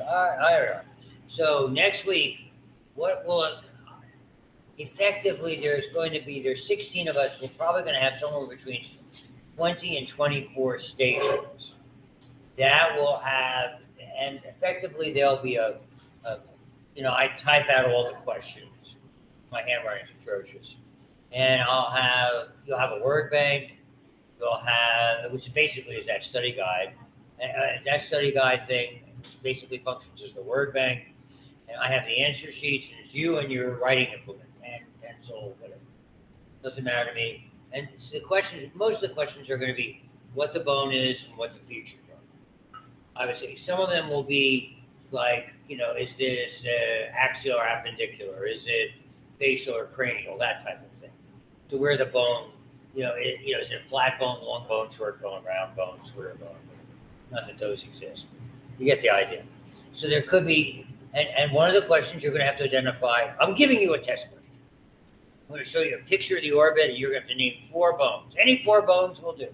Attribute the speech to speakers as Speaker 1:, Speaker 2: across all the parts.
Speaker 1: All right. So next week, what will effectively there's 16 of us. We're probably going to have somewhere between 20 and 24 stations. That will have, and effectively there'll be a I type out all the questions. My handwriting's atrocious. And you'll have a word bank. You'll have, which basically is that study guide. That study guide thing basically functions as the word bank. And I have the answer sheets, and it's you and your writing implement, pen, pencil, whatever. Doesn't matter to me. And so most of the questions are going to be what the bone is and what the features are. Obviously, some of them will be like, is this axial or appendicular? Is it facial or cranial? That type of thing. To where the bone, is it a flat bone, long bone, short bone, round bone, square bone? Not that those exist. You get the idea. So there could be, and one of the questions you're going to have to identify, I'm giving you a test question. I'm going to show you a picture of the orbit, and you're going to have to name 4 bones. Any 4 bones will do. You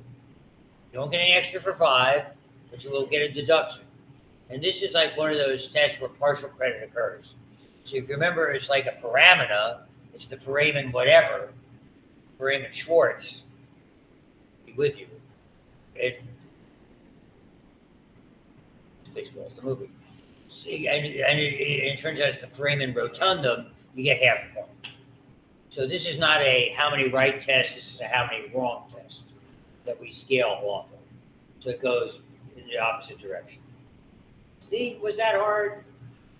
Speaker 1: don't get any extra for 5, but you will get a deduction. And this is like one of those tests where partial credit occurs. So if you remember, it's like a foramina. It's the foramen whatever, foramen Schwartz. Be with you. Baseball, it's the movie. See, and it turns out it's the foramen rotundum. You get half a point. So this is not a how many right tests. This is a how many wrong tests that we scale off of. So it goes in the opposite direction. See, was that hard?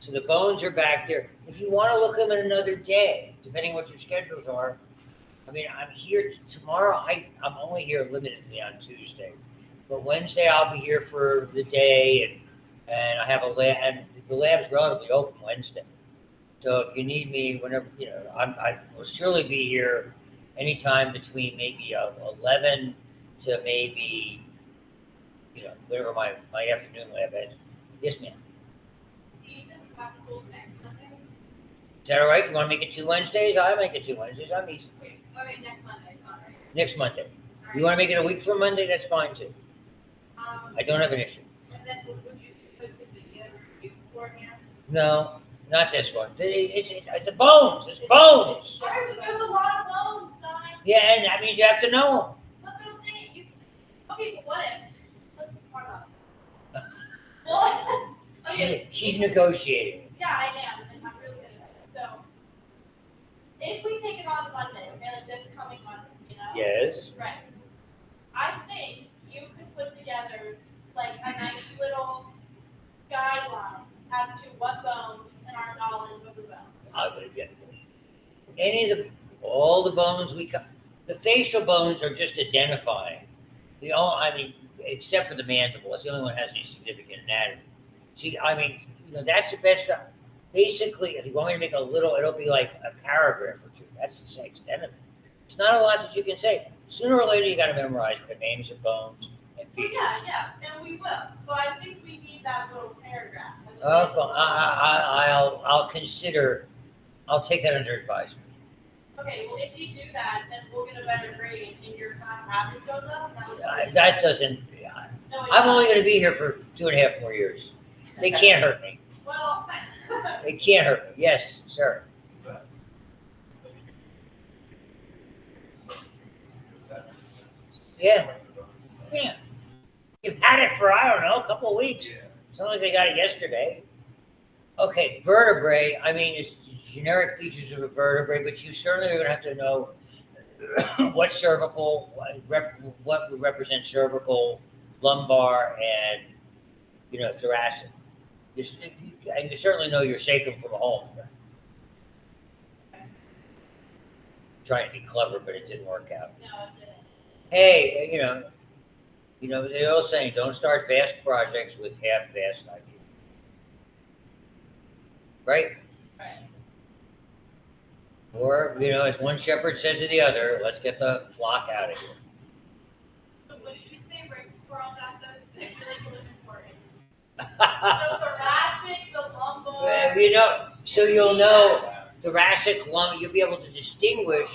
Speaker 1: So the bones are back there. If you want to look at them another day, depending what your schedules are. I mean, I'm here tomorrow. I'm only here limitedly on Tuesday, but Wednesday I'll be here for the day, and I have a lab, and the lab's relatively open Wednesday. So if you need me, whenever I will surely be here anytime between maybe 11 to maybe whatever my afternoon lab is. Yes, ma'am.
Speaker 2: So you said the practicals next Monday?
Speaker 1: Is that all right? You want to make it 2 Wednesdays? I'll make it 2 Wednesdays. I'm easy.
Speaker 2: Wait, okay, next Monday, sorry.
Speaker 1: Next Monday.
Speaker 2: All right.
Speaker 1: You want to make it a week from Monday? That's fine too. I don't have an issue.
Speaker 2: And then would you post the video review beforehand?
Speaker 1: No, not this one. It's the bones. It's bones.
Speaker 2: Sure, but there's a lot of bones, Sean.
Speaker 1: Yeah, and that means you have to know
Speaker 2: That's what I'm saying. Okay, but what if? Let's part up. Well,
Speaker 1: them.
Speaker 2: okay.
Speaker 1: She's negotiating.
Speaker 2: Yeah, I am, and I'm really good at it. So, if we take it on Monday, and this coming Monday,
Speaker 1: Yes.
Speaker 2: Right. I think you could put together like a nice little guideline as to what bones and our knowledge of the bones.
Speaker 1: I would get all the bones the facial bones are just identifying. Except for the mandible, it's the only one that has any significant anatomy. See, that's the best. Basically, if you want me to make it'll be like a paragraph or 2. That's the extent of it. It's not a lot that you can say. Sooner or later, you got to memorize the names of bones and
Speaker 2: Well,
Speaker 1: features.
Speaker 2: yeah, and we will. But I think we need that little paragraph.
Speaker 1: I'll consider. I'll take that under advisement.
Speaker 2: Okay, well, if you do that, then we'll get a better grade and your class average goes up.
Speaker 1: That doesn't.
Speaker 2: No,
Speaker 1: I'm only going to be here for 2.5 more years. They can't hurt me.
Speaker 2: Well,
Speaker 1: They can't hurt me. Yes, sir. Yeah. Yeah. You've had it for, I don't know, a couple of weeks. It's not like they got it yesterday. Okay, vertebrae. It's generic features of a vertebrae, but you certainly are going to have to know what cervical, what would represent cervical, lumbar, and thoracic. And you certainly know your sacrum from a home. Trying to be clever, but it didn't work out.
Speaker 2: no, it didn't.
Speaker 1: Hey, they're all saying don't start vast projects with half-vast ideas. Right?
Speaker 2: Right.
Speaker 1: Or, as one shepherd says to the other, let's get the flock out of here.
Speaker 2: So what did you say right before all that, though? I feel like it was important. The thoracic, the lumbar.
Speaker 1: So you'll know thoracic, lumbar, you'll be able to distinguish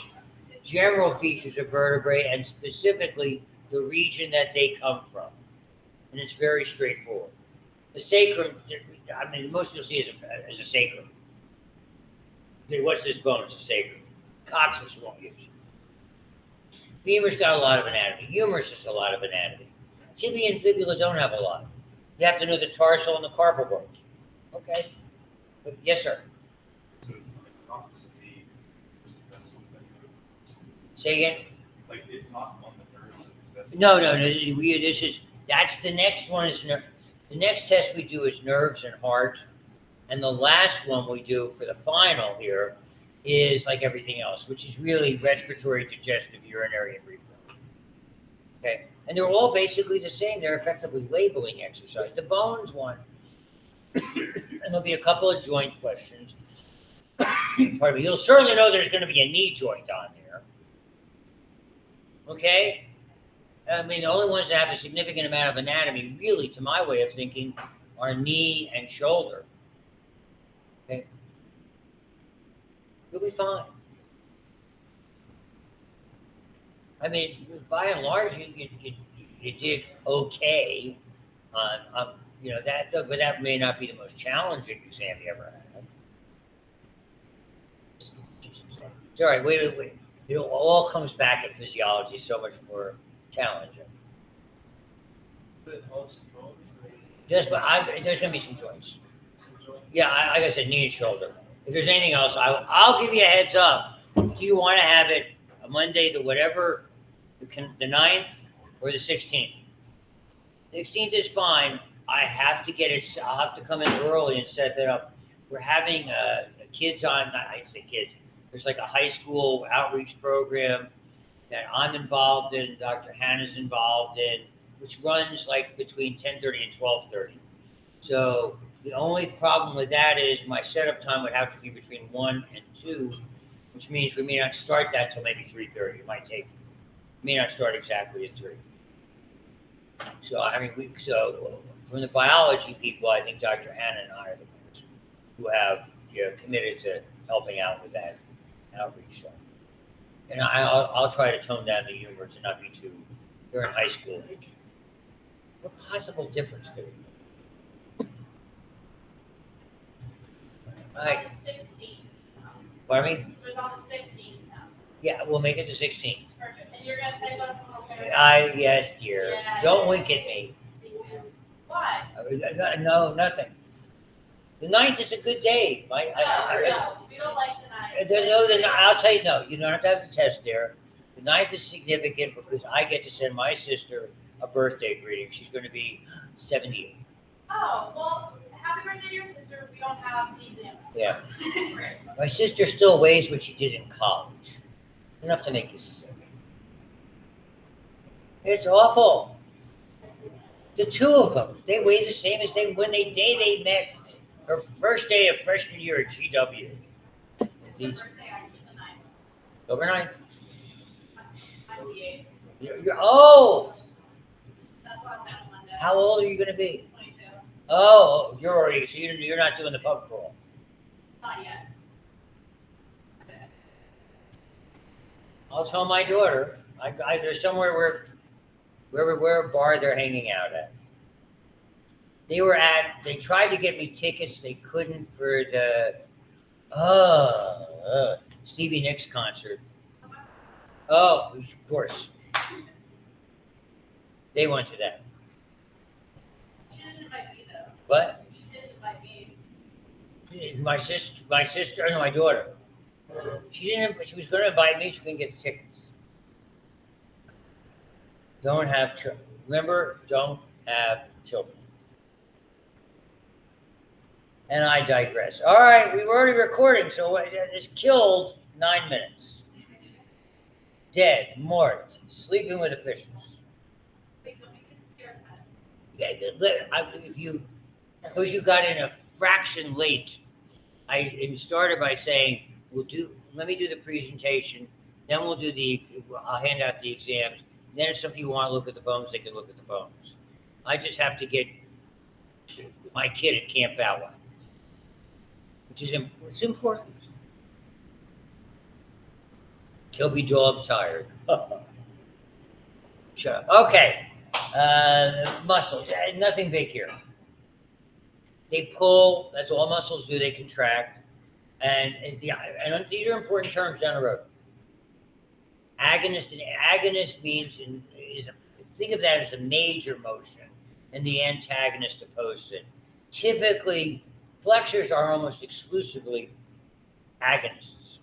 Speaker 1: general features of vertebrae and specifically the region that they come from. And it's very straightforward. The sacrum, I mean, most you'll see is a sacrum. What's this bone? It's a sacrum. Coccyx won't use. Femur's got a lot of anatomy. Humerus has a lot of anatomy. Tibia and fibula don't have a lot. You have to know the tarsal and the carpal bones. Okay. But, yes, sir.
Speaker 3: So it's not the vessels that go.
Speaker 1: Say again.
Speaker 3: Like it's not on the nerves of the vessels.
Speaker 1: No. That's the next one is the next test we do is nerves and heart. And the last one we do for the final here is like everything else, which is really respiratory, digestive, urinary, and reflux. Okay. And they're all basically the same. They're effectively labeling exercise. The bones one, and there'll be a couple of joint questions. Pardon me. You'll certainly know there's going to be a knee joint on there. Okay? I mean, the only ones that have a significant amount of anatomy, really, to my way of thinking, are knee and shoulder. Okay? You'll be fine. I mean, by and large, you did okay on that, but that may not be the most challenging exam you ever had. It's all right. Wait. It all comes back at physiology so much more challenging. Just, but there's going to be some joints. Yeah, like I said, knee and shoulder. If there's anything else, I'll give you a heads up. Do you want to have it Monday, the 9th or the 16th? 16th is fine. I have to get it. I'll have to come in early and set that up. We're having kids on. I say kids. There's like a high school outreach program that I'm involved in. Dr. Hannah's involved in, which runs like between 10:30 and 12:30. So the only problem with that is my setup time would have to be between 1 and 2, which means we may not start that till maybe 3:30. It may not start exactly at 3. So I mean, from the biology people, I think Dr. Hannah and I are the ones who have committed to helping out with that outreach stuff. And I'll try to tone down the humor to not be too. They're in high school. What possible difference could it be? All right.
Speaker 2: It's on the 16th.
Speaker 1: Pardon me?
Speaker 2: So it's on the 16th now.
Speaker 1: Yeah, we'll make it the 16th.
Speaker 2: Perfect. And you're going to type us a little paragraph?
Speaker 1: Yes, dear.
Speaker 2: Yeah.
Speaker 1: Don't wink at me.
Speaker 2: Why?
Speaker 1: No, nothing. The 9th is a good day.
Speaker 2: No, we don't like the 9th.
Speaker 1: I'll tell you, no, you don't have to have the test there. The 9th is significant because I get to send my sister a birthday greeting. She's going to be 78.
Speaker 2: Oh, well, happy birthday to your sister. We don't have the exam.
Speaker 1: Yeah.
Speaker 2: Great.
Speaker 1: My sister still weighs what she did in college. Enough to make you sick. It's awful. The two of them, they weigh the same as when they met her first day of freshman year at GW.
Speaker 2: It's her birthday actually the 9th.
Speaker 1: October 9th.
Speaker 2: I'm the 8th.
Speaker 1: Oh,
Speaker 2: That's why I'm on Monday.
Speaker 1: how old are you going to be?
Speaker 2: 22.
Speaker 1: Oh, you're already, so you're not doing the pub crawl.
Speaker 2: Not yet.
Speaker 1: I'll tell my daughter. There's somewhere where a bar they're hanging out at. They tried to get me tickets. They couldn't for the Stevie Nicks concert. Oh, of course. They went to that.
Speaker 2: She didn't invite me though.
Speaker 1: What?
Speaker 2: She didn't invite me.
Speaker 1: My sister, no, my daughter. She was going to invite me. She couldn't get the tickets. Don't have children. Remember, don't have children. And I digress. All right, we were already recording, so it's killed 9 minutes. Dead, mort, sleeping with officials.
Speaker 2: Wait, don't make it scare us.
Speaker 1: Yeah, because you got in a fraction late, I started by saying, let me do the presentation, then I'll hand out the exams. Then if some people want to look at the bones, they can look at the bones. I just have to get my kid at Camp Bow Wow, which is it's important. He'll be dog tired. Shut up. Okay. Muscles. Nothing big here. They pull, that's all muscles do, they contract. And these are important terms down the road. Agonist means think of that as the major motion, and the antagonist opposed to it. Typically, flexors are almost exclusively agonists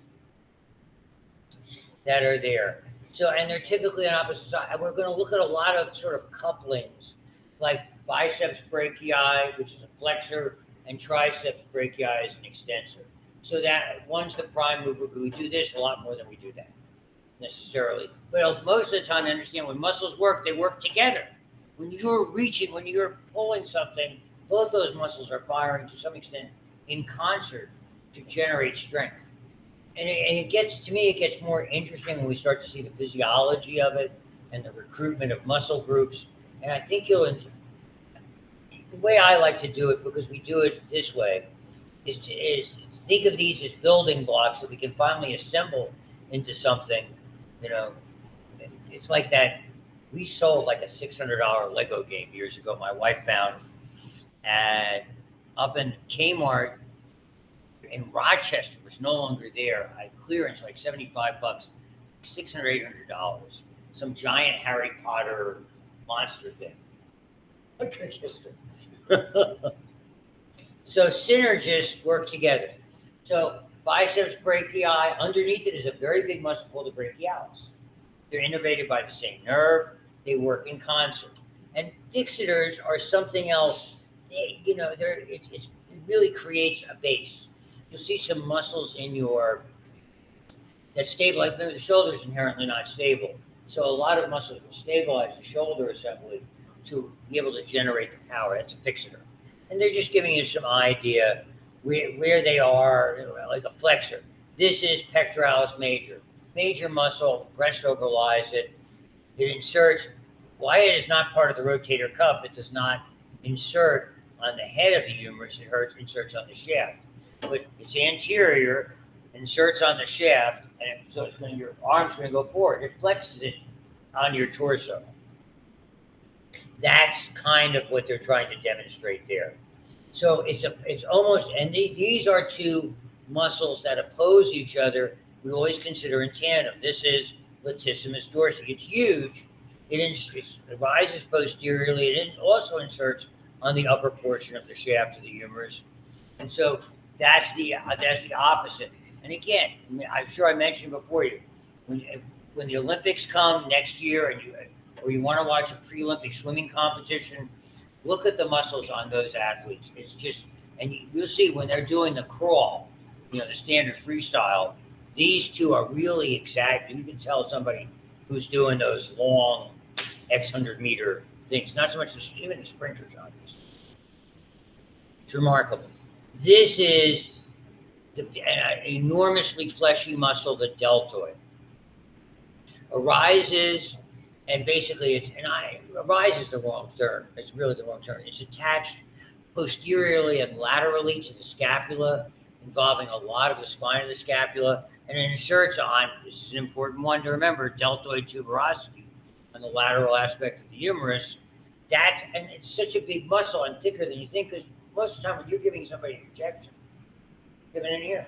Speaker 1: that are there. So, and they're typically on opposite sides. And we're going to look at a lot of sort of couplings, like biceps brachii, which is a flexor, and triceps brachii is an extensor. So that one's the prime mover, but we do this a lot more than we do that necessarily. But most of the time, I understand when muscles work, they work together. When you're reaching, when you're pulling something, both those muscles are firing to some extent in concert to generate strength. And it gets, to me, it gets more interesting when we start to see the physiology of it and the recruitment of muscle groups. And I think you'll enjoy. The way I like to do it, because we do it this way, is think of these as building blocks that we can finally assemble into something. You know, it's like that. We sold like a $600 Lego game years ago. My wife found, and up in Kmart in Rochester, was no longer there. I clearance like $75, $600, $800. Some giant Harry Potter monster thing. So synergists work together. So biceps brachii, underneath it is a very big muscle called the brachialis. They're innervated by the same nerve. They work in concert. And fixators are something else. It really creates a base. You'll see some muscles in that stabilize. Remember, the shoulder is inherently not stable. So a lot of muscles will stabilize the shoulder assembly to be able to generate the power. That's a fixator. And they're just giving you some idea where they are, like a flexor. This is pectoralis major. Major muscle, breast overlies it. It inserts. Why it is not part of the rotator cuff, it does not insert on the head of the humerus, it inserts on the shaft. But it's anterior, inserts on the shaft, and so your arm's going to go forward. It flexes it on your torso. That's kind of what they're trying to demonstrate there. So it's almost, and these are two muscles that oppose each other. We always consider in tandem. This is latissimus dorsi. It's huge. It rises posteriorly. It also inserts on the upper portion of the shaft of the humerus. And so that's the opposite. And again, I'm sure I mentioned before, when the Olympics come next year, or you want to watch a pre-Olympic swimming competition, look at the muscles on those athletes. It's just, and you'll see when they're doing the crawl, the standard freestyle, these two are really exact. You can tell somebody who's doing those long X 100-meter things, not so much even the sprinters, obviously. It's remarkable. This is an enormously fleshy muscle, the deltoid. Arises, and basically arise is the wrong term. It's really the wrong term. It's attached posteriorly and laterally to the scapula, involving a lot of the spine of the scapula, and it inserts on, this is an important one to remember, deltoid tuberosity on the lateral aspect of the humerus. And it's such a big muscle and thicker than you think, because most of the time when you're giving somebody an injection, give it in here.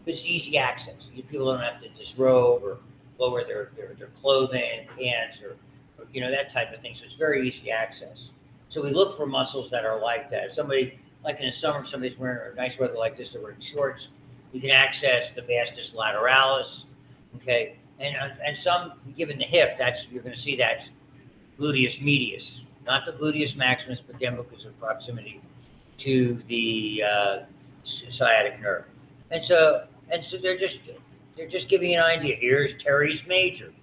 Speaker 1: It's easy access. People don't have to disrobe or lower their clothing, pants, or that type of thing. So it's very easy access. So we look for muscles that are like that. If somebody, like in the summer, somebody's wearing a nice weather like this, they're wearing shorts, you can access the vastus lateralis, okay? And some, given the hip, you're going to see that's gluteus medius, not the gluteus maximus, but then because of proximity to the sciatic nerve. And so they're just giving you an idea. Here's teres major.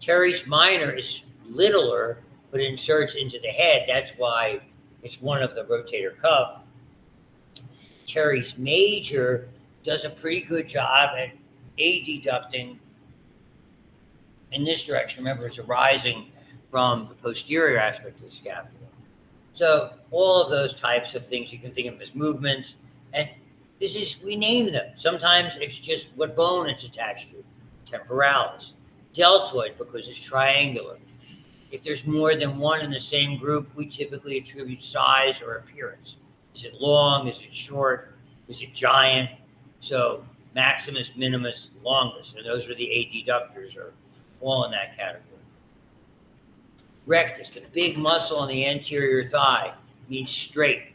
Speaker 1: Teres minor is littler, but inserts into the head. That's why it's one of the rotator cuff. Teres major does a pretty good job at adducting in this direction. Remember, it's arising from the posterior aspect of the scapula. So all of those types of things you can think of as movements, and we name them. Sometimes it's just what bone it's attached to, temporalis. Deltoid, because it's triangular. If there's more than one in the same group, we typically attribute size or appearance. Is it long? Is it short? Is it giant? So maximus, minimus, longus, and those are the adductors, are all in that category. Rectus, the big muscle on the anterior thigh, means straight.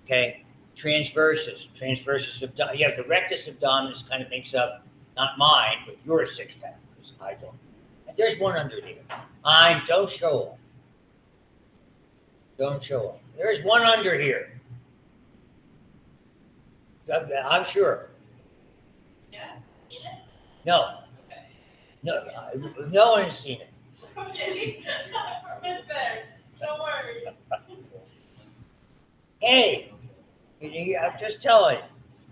Speaker 1: Okay. Transversus abdominis. Yeah, the rectus abdominis kind of makes up, not mine, but your six pack, because I don't. And there's one under here. Don't show off. Don't show off. There's one under here. I'm sure.
Speaker 2: Yeah.
Speaker 1: No. No, no one has seen it.
Speaker 2: Okay. It's there. Don't worry.
Speaker 1: Hey, I'm just telling you.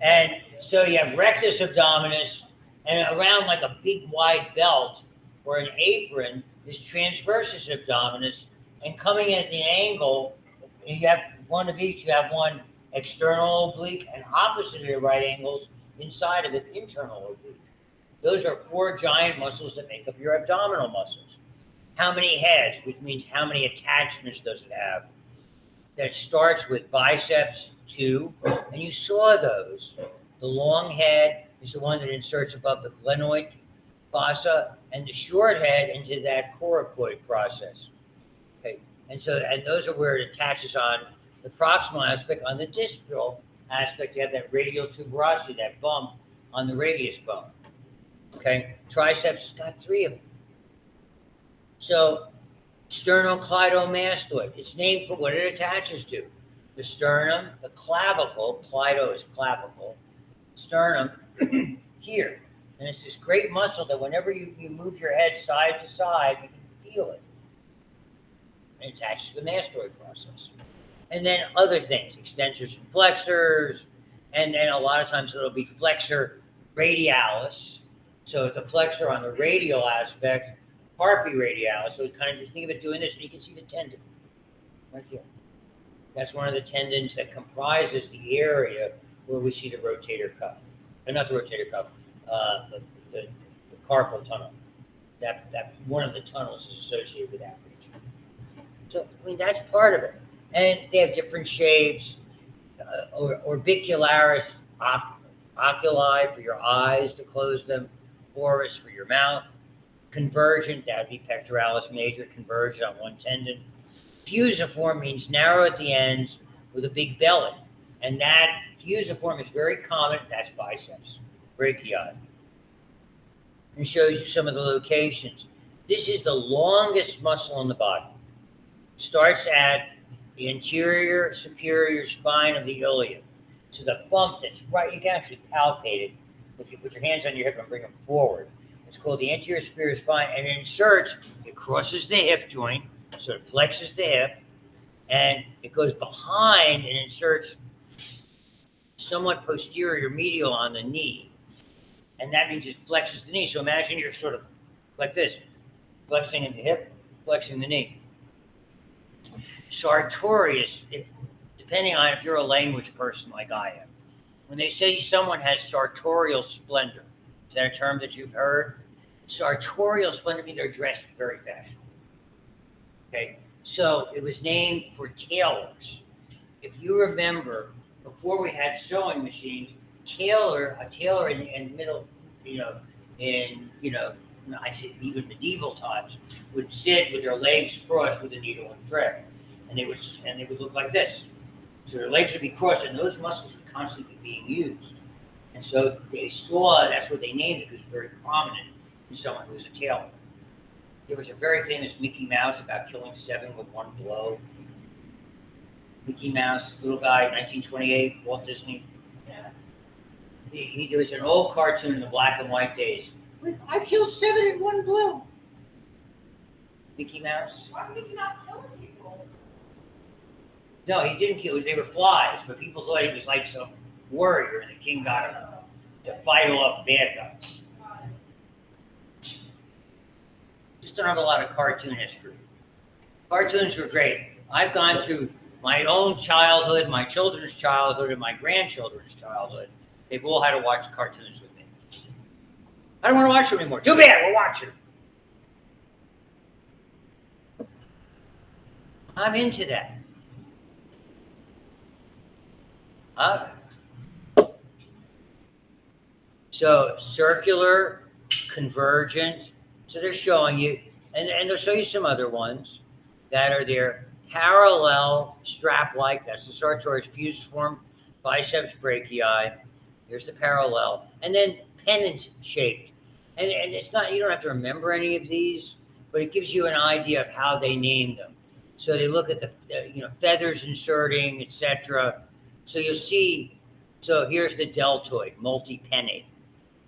Speaker 1: And so you have rectus abdominis, and around like a big wide belt or an apron is transversus abdominis, and coming at the angle, and you have one of each. You have one external oblique and opposite of the right angles inside of it, internal oblique. Those are four giant muscles that make up your abdominal muscles. How many heads, which means how many attachments does it have? That starts with biceps 2, and you saw those. The long head is the one that inserts above the glenoid fossa, and the short head into that coracoid process. Okay, and those are where it attaches on the proximal aspect. On the distal aspect, you have that radial tuberosity, that bump on the radius bone. Okay, triceps has got 3 of them. So sternocleidomastoid, it's named for what it attaches to. The sternum, the clavicle, cleido is clavicle, sternum here. And it's this great muscle that whenever you move your head side to side, you can feel it. And it attaches to the mastoid process. And then other things, extensors and flexors, and then a lot of times it'll be flexor radialis. So the flexor on the radial aspect, carpi radialis. So kind of, you think of it doing this, and you can see the tendon right here. That's one of the tendons that comprises the area where we see the rotator cuff. Not the rotator cuff, the carpal tunnel. That one of the tunnels is associated with that region. So I mean that's part of it, and they have different shapes. Orbicularis oculi for your eyes to close them, oris for your mouth. Convergent, that would be pectoralis major, convergent on one tendon. Fusiform means narrow at the ends with a big belly. And that fusiform is very common, that's biceps, brachii. And shows you some of the locations. This is the longest muscle in the body. Starts at the anterior superior spine of the ilium. So the bump that's right, you can actually palpate it if you put your hands on your hip and bring them forward. It's called the anterior superior spine, and it inserts, it crosses the hip joint, so it flexes the hip, and it goes behind and inserts somewhat posterior medial on the knee. And that means it flexes the knee. So imagine you're sort of like this, flexing in the hip, flexing the knee. Sartorius, depending on if you're a language person like I am, when they say someone has sartorial splendor, is that a term that you've heard? Sartorial splendor means they're dressed very fashionable. Okay, so it was named for tailors. If you remember, before we had sewing machines, a tailor in middle, I say even medieval times, would sit with their legs crossed with a needle and thread, and they would look like this. So their legs would be crossed, and those muscles would constantly be being used. And so they saw, that's what they named it, because it's very prominent in someone who was a tailor. There was a very famous Mickey Mouse about killing 7 with one blow. Mickey Mouse, little guy, 1928, Walt Disney.
Speaker 2: Yeah.
Speaker 1: There was an old cartoon in the black and white days. I killed 7 in one blow. Mickey Mouse?
Speaker 2: Why would Mickey Mouse killing people?
Speaker 1: No, he didn't kill. They were flies, but people thought he was like some warrior, and the king got him to fight off bad guys. Just don't have a lot of cartoon history. Cartoons were great. I've gone through my own childhood, my children's childhood, and my grandchildren's childhood. They've all had to watch cartoons with me. I don't want to watch them anymore. Too bad, we'll watch them. I'm into that. Uh, so circular, convergent. So they're showing you, and they'll show you some other ones that are there. Parallel, strap-like, that's the sartorius fusiform biceps brachii. Here's the parallel. And then pennant shaped. And it's not, you don't have to remember any of these, but it gives you an idea of how they name them. So they look at the feathers inserting, etc. So you'll see, so here's the deltoid, multi-pennate.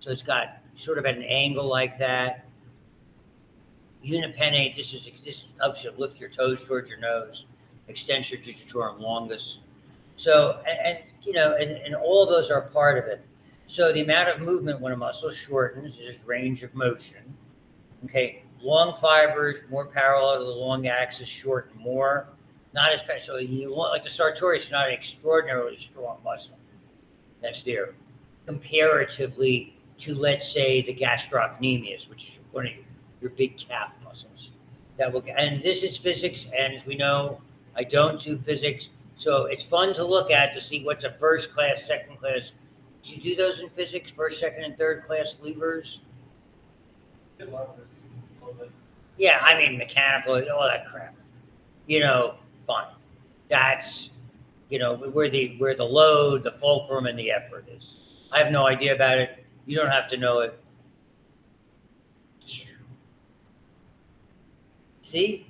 Speaker 1: So it's got sort of at an angle like that. Unipennate, this helps you lift your toes towards your nose. Extensor digitorum longus. So, and all of those are part of it. So the amount of movement when a muscle shortens is range of motion. Okay, long fibers, more parallel to the long axis, shorten more. Not as so you want, like the sartorius, not an extraordinarily strong muscle. That's there. Comparatively to, let's say, the gastrocnemius, which is one of your big calf muscles. That will, and this is physics, and as we know, I don't do physics, so it's fun to look at to see what's a first class, second class. Did you do those in physics, first, second, and third class levers? Yeah, I mean mechanical, all that crap. Fine. That's where the load, the fulcrum, and the effort is. I have no idea about it. You don't have to know it. See?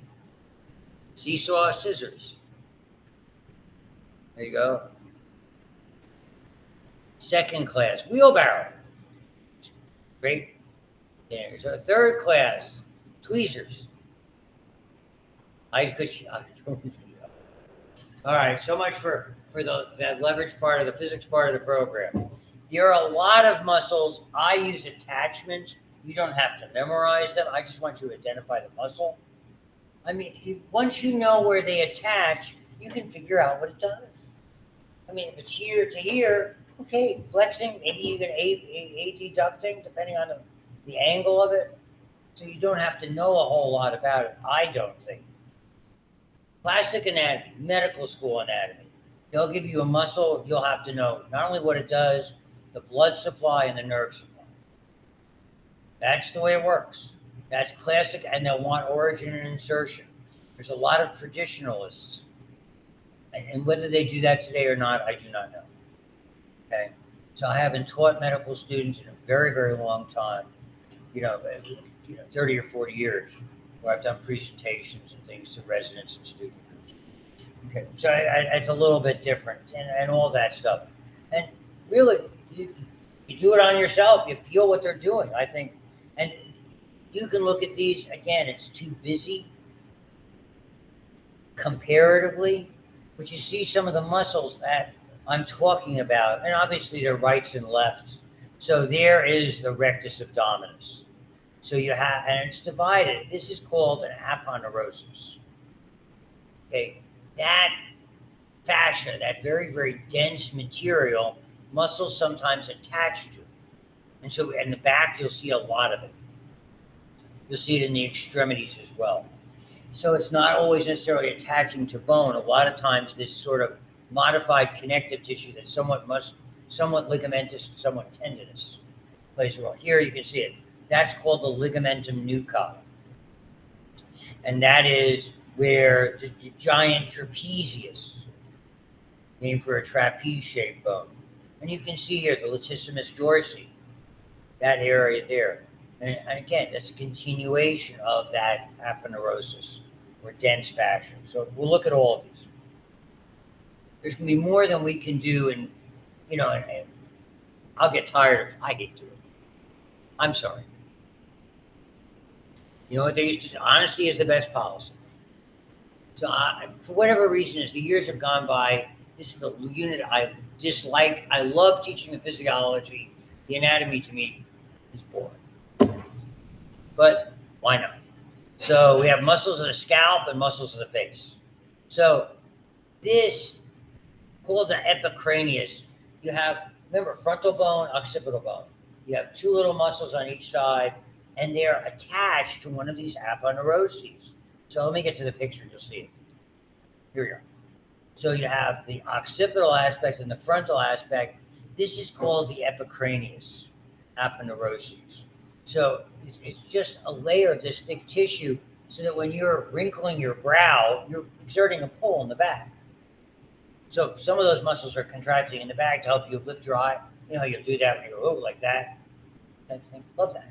Speaker 1: Seesaw, scissors. There you go. Second class, wheelbarrow. Great. There. So third class, tweezers. I don't know. All right, so much for that leverage part of the physics part of the program. There are a lot of muscles. I use attachments. You don't have to memorize them. I just want you to identify the muscle. I mean, once you know where they attach, you can figure out what it does. I mean, if it's here to here, okay, flexing, maybe even adducting, depending on the angle of it. So you don't have to know a whole lot about it, I don't think. Plastic anatomy, medical school anatomy. They'll give you a muscle, you'll have to know not only what it does, the blood supply and the nerve supply. That's the way it works. That's classic, and they'll want origin and insertion. There's a lot of traditionalists, and whether they do that today or not, I do not know. Okay, so I haven't taught medical students in a very, very long time. 30 or 40 years, where I've done presentations and things to residents and students. Okay, so it's a little bit different, and all that stuff. And really, you do it on yourself. You feel what they're doing, I think. And you can look at these, again, it's too busy comparatively, but you see some of the muscles that I'm talking about, and obviously they're rights and lefts. So there is the rectus abdominis. So you have, and it's divided. This is called an aponeurosis. Okay, that fascia, that very, very dense material, muscles sometimes attach to. And so in the back, you'll see a lot of it. You'll see it in the extremities as well. So it's not always necessarily attaching to bone. A lot of times this sort of modified connective tissue that's somewhat ligamentous, somewhat tendinous plays a role. Here you can see it. That's called the ligamentum nuchae. And that is where the giant trapezius, named for a trapeze-shaped bone. And you can see here the latissimus dorsi, that area there. And again, that's a continuation of that aponeurosis, or dense fascia. So we'll look at all of these. There's going to be more than we can do, and I'll get tired of, I hate doing it. I'm sorry. You know what they used to say? Honesty is the best policy. So for whatever reason, as the years have gone by, this is the unit I dislike. I love teaching the physiology. The anatomy to me is boring. But why not? So we have muscles of the scalp and muscles of the face. So this, called the epicranius, you have, remember, frontal bone, occipital bone. You have two little muscles on each side, and they're attached to one of these aponeuroses. So let me get to the picture, you'll see it. Here we are. So you have the occipital aspect and the frontal aspect. This is called the epicranius aponeurosis. So it's just a layer of this thick tissue so that when you're wrinkling your brow, you're exerting a pull in the back. So some of those muscles are contracting in the back to help you lift your eye. You know, you'll do that when you go, oh, like that. Love that.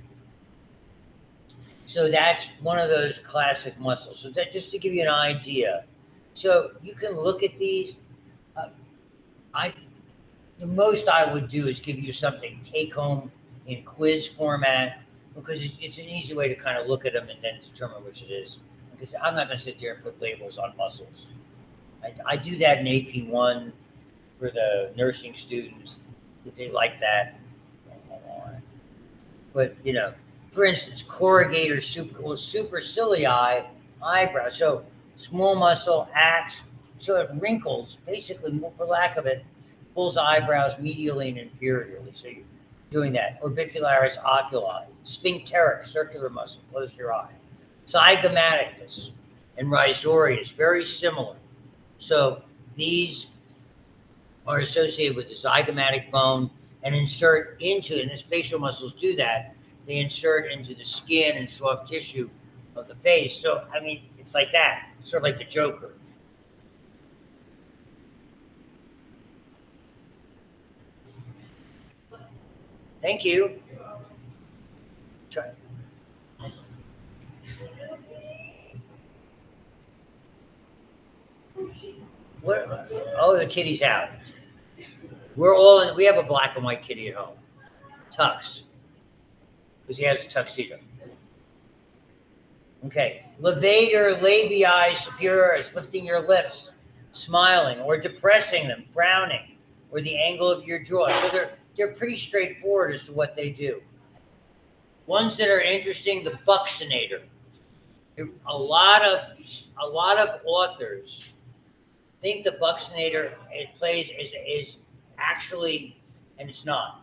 Speaker 1: So that's one of those classic muscles. So that just to give you an idea. So you can look at these. The most I would do is give you something take home in quiz format because it's an easy way to kind of look at them and then determine which it is. Because I'm not going to sit there and put labels on muscles. I do that in AP1 for the nursing students. They like that. But, you know, for instance, corrugator supercilii eyebrow. So small muscle acts, so it wrinkles, basically, for lack of it, pulls eyebrows medially and inferiorly. So you're doing that. Orbicularis oculi, sphincteric, circular muscle, close your eye. Zygomaticus and rhizorius, very similar. So these are associated with the zygomatic bone and insert into, and as facial muscles do that, they insert into the skin and soft tissue of the face. So, I mean, it's like that, sort of like the Joker. Thank you. Try. What? Oh, the kitty's out. We're all in, we have a black and white kitty at home. Tux. Because he has a tuxedo. Okay. Levator labii superioris, lifting your lips, smiling, or depressing them, frowning, or the angle of your jaw. So they're pretty straightforward as to what they do. Ones that are interesting, the buccinator. A lot of authors think the buccinator is actually, and it's not,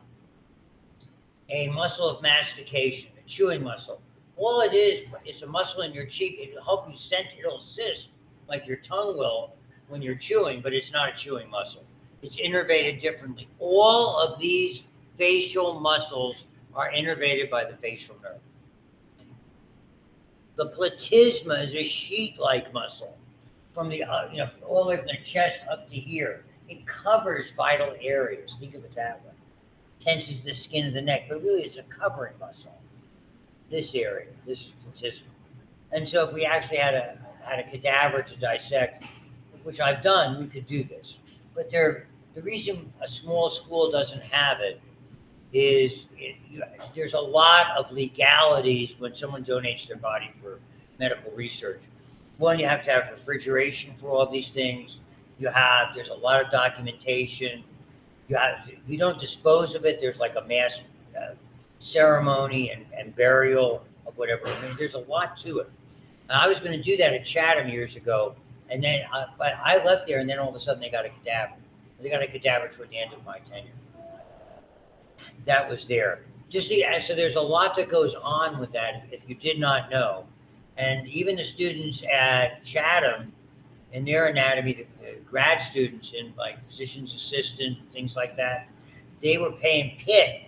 Speaker 1: a muscle of mastication, a chewing muscle. All it is, it's a muscle in your cheek. It'll help you it'll assist, like your tongue will when you're chewing, but it's not a chewing muscle. It's innervated differently. All of these facial muscles are innervated by the facial nerve. The platysma is a sheet-like muscle from the all the way from the chest up to here. It covers vital areas. Think of it that way. Tenses the skin of the neck, but really it's a covering muscle. This area, this is platysma. And so if we actually had a cadaver to dissect, which I've done, we could do this. But the reason a small school doesn't have it is there's a lot of legalities when someone donates their body for medical research. One, you have to have refrigeration for all these things. There's a lot of documentation. You don't dispose of it. There's like a mass ceremony and burial of whatever. I mean, there's a lot to it. And I was going to do that at Chatham years ago, and then but I left there, and then all of a sudden they got a cadaver. They got a cadaver toward the end of my tenure. That was there. So there's a lot that goes on with that if you did not know. And even the students at Chatham in their anatomy, the grad students in like physician's assistant, things like that, they were paying Pitt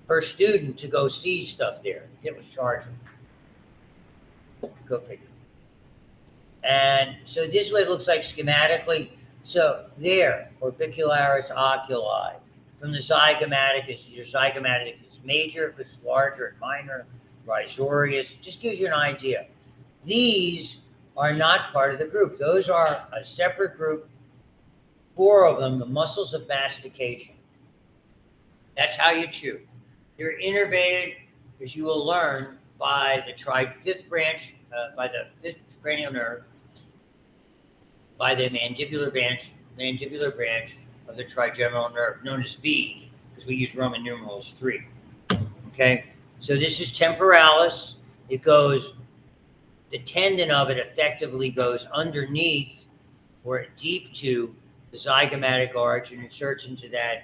Speaker 1: per student to go see stuff there. Pitt was charging. Go figure. And so this is what it looks like schematically. So there, orbicularis oculi. From the zygomaticus, your zygomaticus is major, if it's larger and minor, rhizorius. Just gives you an idea. These are not part of the group. Those are a separate group. 4 of them, the muscles of mastication. That's how you chew. They're innervated, as you will learn, by the fifth branch, by the 5th cranial nerve, by the mandibular branch of the trigeminal nerve, known as V, because we use Roman numerals 3. Okay, so this is temporalis. It goes, the tendon of it effectively goes underneath or deep to the zygomatic arch and inserts into that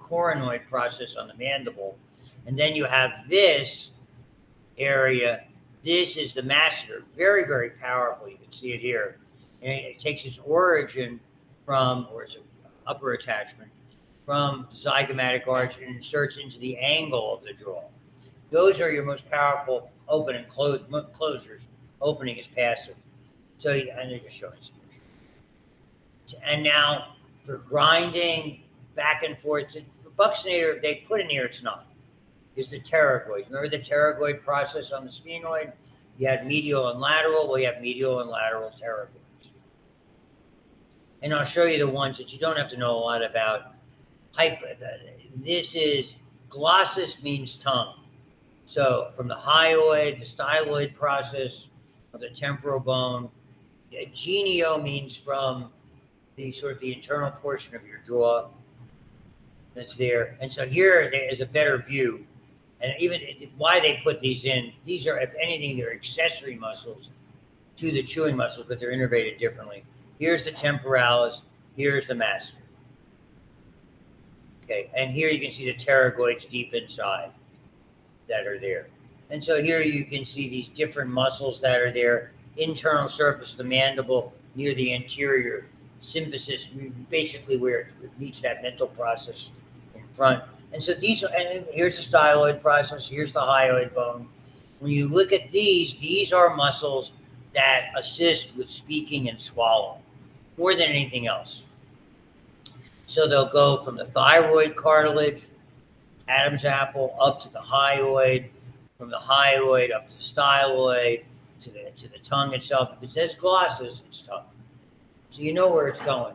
Speaker 1: coronoid process on the mandible. And then you have this area. This is the masseter, very, very powerful. You can see it here. And it takes its origin from, or its upper attachment, from zygomatic arch and inserts into the angle of the jaw. Those are your most powerful open and closures. Opening is passive. So, and they're just showing some pictures. And now for grinding back and forth, the buccinator they put in here, it's not, is the pterygoid. Remember the pterygoid process on the sphenoid? You had medial and lateral. Well, you have medial and lateral pterygoids. And I'll show you the ones that you don't have to know a lot about. This is glossus, means tongue. So from the hyoid, the styloid process of the temporal bone. Genio means from the sort of the internal portion of your jaw that's there. And so here there is a better view. And even why they put these in, these are, if anything, they're accessory muscles to the chewing muscles, but they're innervated differently. Here's the temporalis, here's the masseter. Okay, and here you can see the pterygoids deep inside that are there. And so here you can see these different muscles that are there. Internal surface of the mandible near the anterior symphysis, basically where it meets that mental process in front. And so these are, and here's the styloid process, here's the hyoid bone. When you look at these are muscles that assist with speaking and swallowing more than anything else. So they'll go from the thyroid cartilage, Adam's apple, up to the hyoid, from the hyoid up to the styloid, to the tongue itself. If it says glossus, it's tongue. So you know where it's going.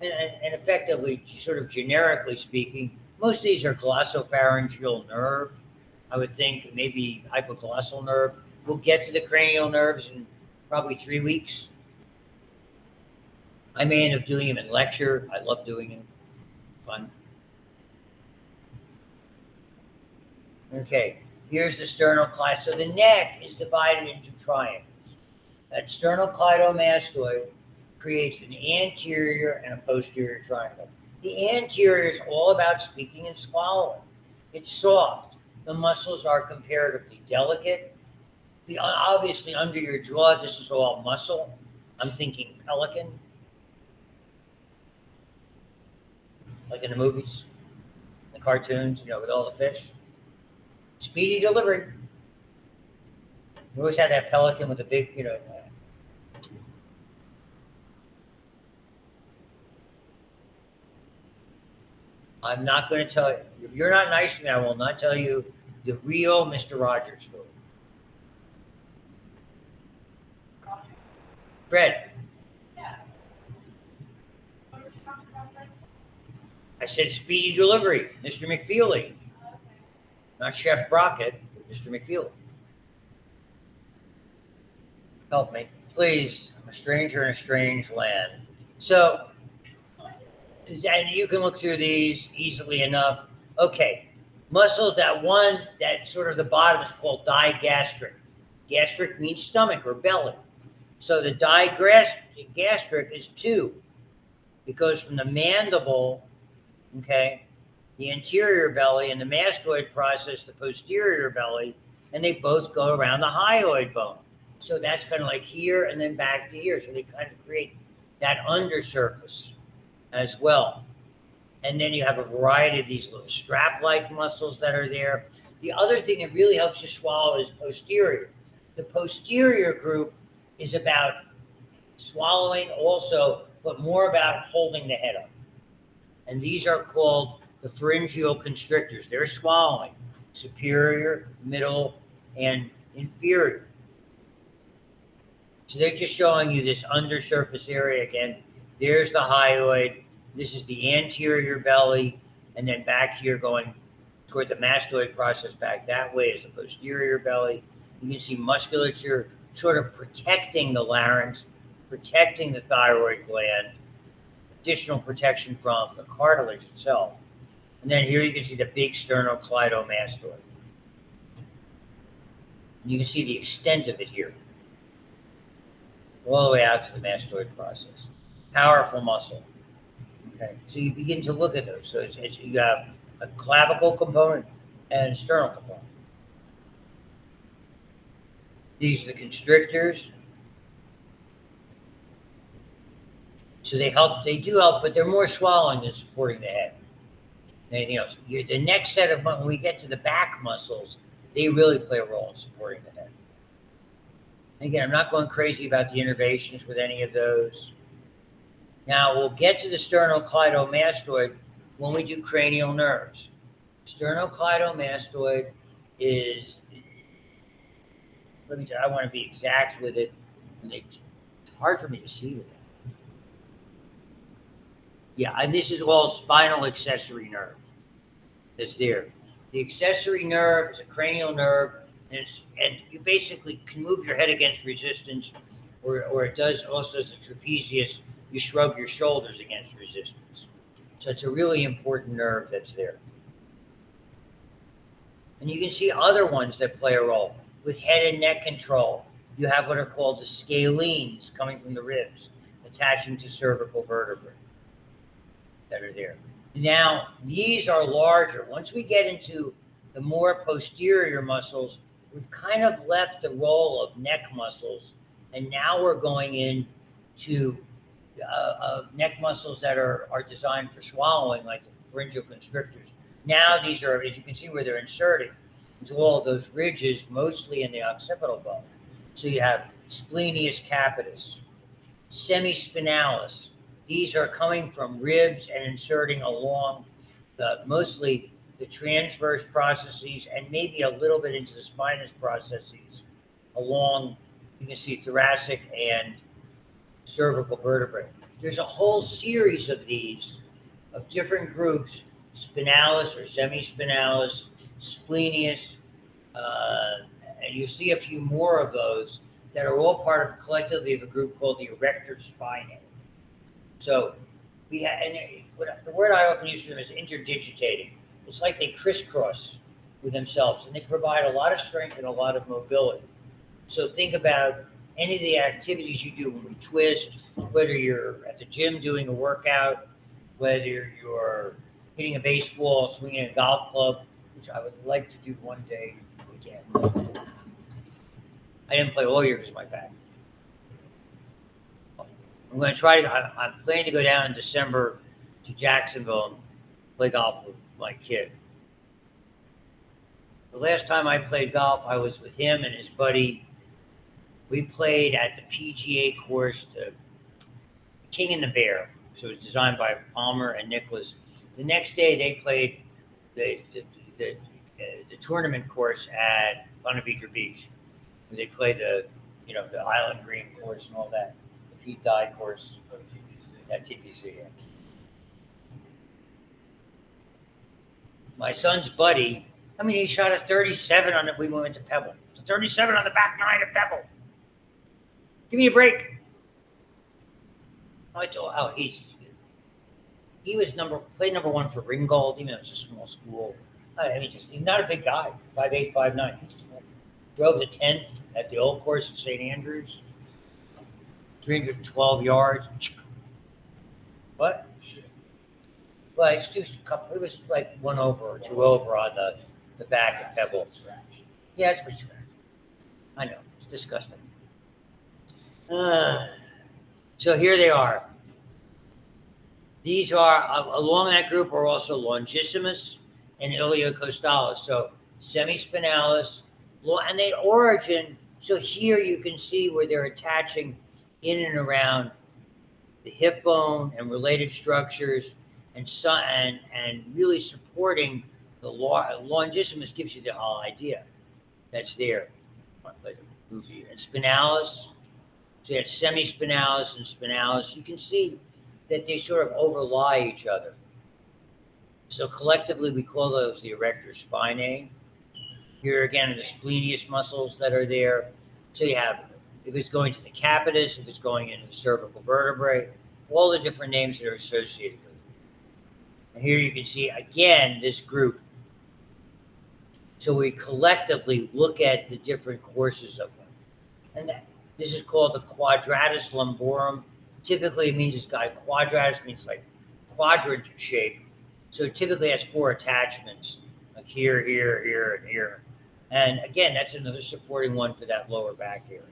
Speaker 1: And effectively, sort of generically speaking, most of these are glossopharyngeal nerve. I would think maybe hypoglossal nerve. We'll get to the cranial nerves in probably 3 weeks. I may end up doing them in lecture. I love doing them. Fun. Okay, here's the sternocleidomastoid. So the neck is divided into triangles. That sternocleidomastoid creates an anterior and a posterior triangle. The anterior is all about speaking and swallowing. It's soft. The muscles are comparatively delicate. Obviously, under your jaw, this is all muscle. I'm thinking pelican, like in the movies, the cartoons, with all the fish. Speedy delivery. You always had that pelican with the big, I'm not going to tell you. If you're not nice to me, I will not tell you the real Mr. Rogers story. Fred.
Speaker 2: Yeah.
Speaker 1: I said speedy delivery, Mr. McFeely.
Speaker 2: Okay.
Speaker 1: Not Chef Brockett, but Mr. McFeely. Help me, please. I'm a stranger in a strange land. So, and you can look through these easily enough. Okay, muscles that sort of the bottom is called digastric. Gastric means stomach or belly. So the digastric is 2. It goes from the mandible, okay, the anterior belly, and the mastoid process, the posterior belly, and they both go around the hyoid bone. So that's kind of like here and then back to here. So they kind of create that undersurface as well. And then you have a variety of these little strap-like muscles that are there. The other thing that really helps you swallow is posterior. The posterior group is about swallowing also, but more about holding the head up. And these are called the pharyngeal constrictors. They're swallowing, superior, middle, and inferior. So they're just showing you this undersurface area again. There's the hyoid. This is the anterior belly. And then back here going toward the mastoid process back that way is the posterior belly. You can see musculature sort of protecting the larynx, protecting the thyroid gland, additional protection from the cartilage itself. And then here you can see the big sternocleidomastoid. You can see the extent of it here, all the way out to the mastoid process. Powerful muscle. Okay, so you begin to look at those. So you have a clavicle component and a sternal component. These are the constrictors. So they do help, but they're more swallowing than supporting the head than anything else. The next set of, when we get to the back muscles, they really play a role in supporting the head. And again, I'm not going crazy about the innervations with any of those. Now, we'll get to the sternocleidomastoid when we do cranial nerves. Sternocleidomastoid is, I want to be exact with it. It's hard for me to see with that. Yeah, and this is all spinal accessory nerve that's there. The accessory nerve is a cranial nerve, and you basically can move your head against resistance, or it also does the trapezius. You shrug your shoulders against resistance. So it's a really important nerve that's there. And you can see other ones that play a role with head and neck control. You have what are called the scalenes coming from the ribs, attaching to cervical vertebrae that are there. Now, these are larger. Once we get into the more posterior muscles, we've kind of left the role of neck muscles, and now we're going into neck muscles that are designed for swallowing, like the pharyngeal constrictors. Now these are, as you can see where they're inserting into all of those ridges, mostly in the occipital bone. So you have splenius capitis, semispinalis. These are coming from ribs and inserting along mostly the transverse processes and maybe a little bit into the spinous processes along, you can see thoracic and cervical vertebrae. There's a whole series of these, of different groups, spinalis or semispinalis, splenius, and you see a few more of those that are all part of collectively of a group called the erector spinae. So we have, and the word I often use for them is interdigitating. It's like they crisscross with themselves, and they provide a lot of strength and a lot of mobility. So think about any of the activities you do when we twist, whether you're at the gym doing a workout, whether you're hitting a baseball, swinging a golf club, which I would like to do one day again. I didn't play all year because of my back. I'm going to try. I'm planning to go down in December to Jacksonville and play golf with my kid. The last time I played golf, I was with him and his buddy. We played at the PGA course, the King and the Bear. So it was designed by Palmer and Nicholas. The next day, they played the tournament course at Bonavita Beach. They played the Island Green course and all that. The Pete Dye course at TPC. Yeah. My son's buddy, he shot a 37 on it. We went to Pebble. It's a 37 on the back nine at Pebble. Give me a break. I told he was played number one for Ringgold, even though it's a small school. He's not a big guy, 5'8", 5'9". Drove the 10th at the old course at St. Andrews, 312 yards. What? Well, it was like 1 over or 2 over on the back at Pebble. Yeah, it's pretty scratchy. I know, it's disgusting. So here they are. These are, along that group are also longissimus and iliocostalis. So semispinalis, and they origin, so here you can see where they're attaching in and around the hip bone and related structures and really supporting the longissimus gives you the whole idea that's there. And spinalis, so you have semispinalis and spinalis. You can see that they sort of overlie each other. So collectively, we call those the erector spinae. Here again are the splenius muscles that are there. So you have, if it's going to the capitis, if it's going into the cervical vertebrae, all the different names that are associated with it. And here you can see, again, this group. So we collectively look at the different courses of them. And this is called the quadratus lumborum. Typically, it means quadratus means like quadrant shape. So it typically has 4 attachments, like here, here, here, and here. And again, that's another supporting one for that lower back area.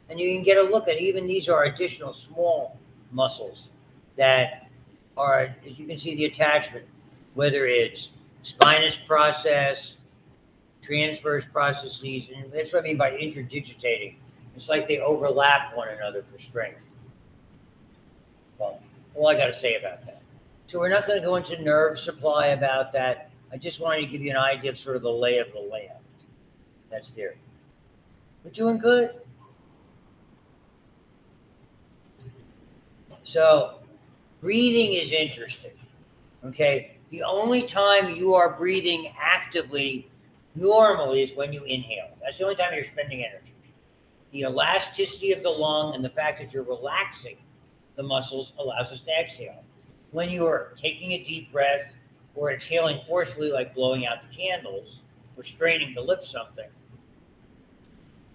Speaker 1: And you can get a look at, even these are additional small muscles that are, as you can see, the attachment, whether it's spinous process, transverse processes, and that's what I mean by interdigitating. It's like they overlap one another for strength. Well, all I got to say about that. So we're not going to go into nerve supply about that. I just wanted to give you an idea of sort of the lay of the land. That's there. We're doing good. So breathing is interesting. Okay. The only time you are breathing actively normally is when you inhale. That's the only time you're spending energy. The elasticity of the lung and the fact that you're relaxing the muscles allows us to exhale. When you're taking a deep breath or exhaling forcefully, like blowing out the candles or straining to lift something,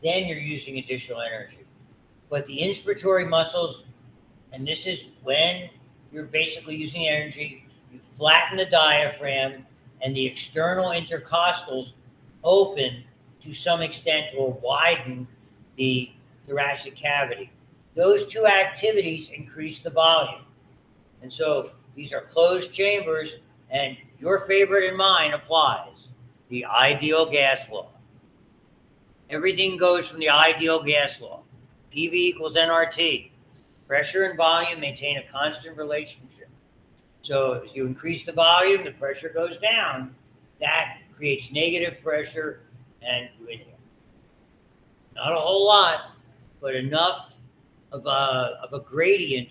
Speaker 1: then you're using additional energy. But the inspiratory muscles, and this is when you're basically using energy, you flatten the diaphragm and the external intercostals open to some extent or widen the thoracic cavity. Those two activities increase the volume. And so these are closed chambers, and your favorite and mine applies, the ideal gas law. Everything goes from the ideal gas law. PV equals nRT. Pressure and volume maintain a constant relationship. So if you increase the volume, the pressure goes down. That creates negative pressure, and you inhale. Not a whole lot, but enough of a gradient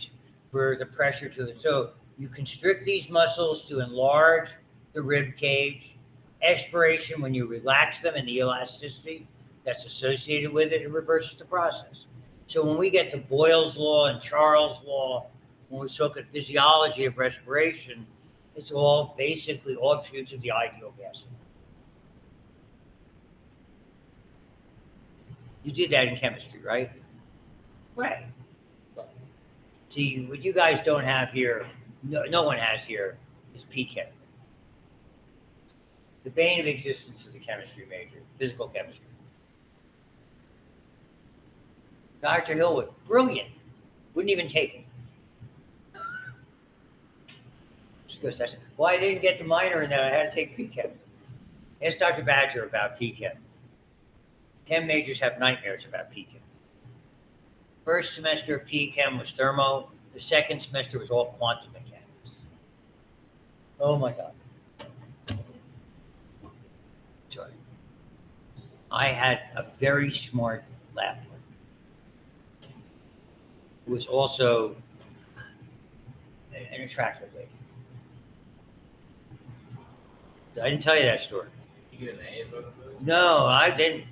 Speaker 1: for the pressure to it. So you constrict these muscles to enlarge the rib cage. Expiration, when you relax them, and the elasticity that's associated with it, it reverses the process. So when we get to Boyle's law and Charles' law, when we look at physiology of respiration, it's all basically offshoots of the ideal gas law. You did that in chemistry, right? Right. See, what you guys don't have here, no one has here, is PChem. The bane of existence of the chemistry major, physical chemistry. Dr. Hillwood, brilliant. Wouldn't even take it. She goes, well, I didn't get the minor in that. I had to take PChem. Ask Dr. Badger about PChem. Chem majors have nightmares about PChem. First semester of PChem was thermo. The second semester was all quantum mechanics. Oh my God. Sorry. I had a very smart lab partner who was also an attractive lady. I didn't tell you that story.
Speaker 3: You get an A in both of those?
Speaker 1: No, I didn't.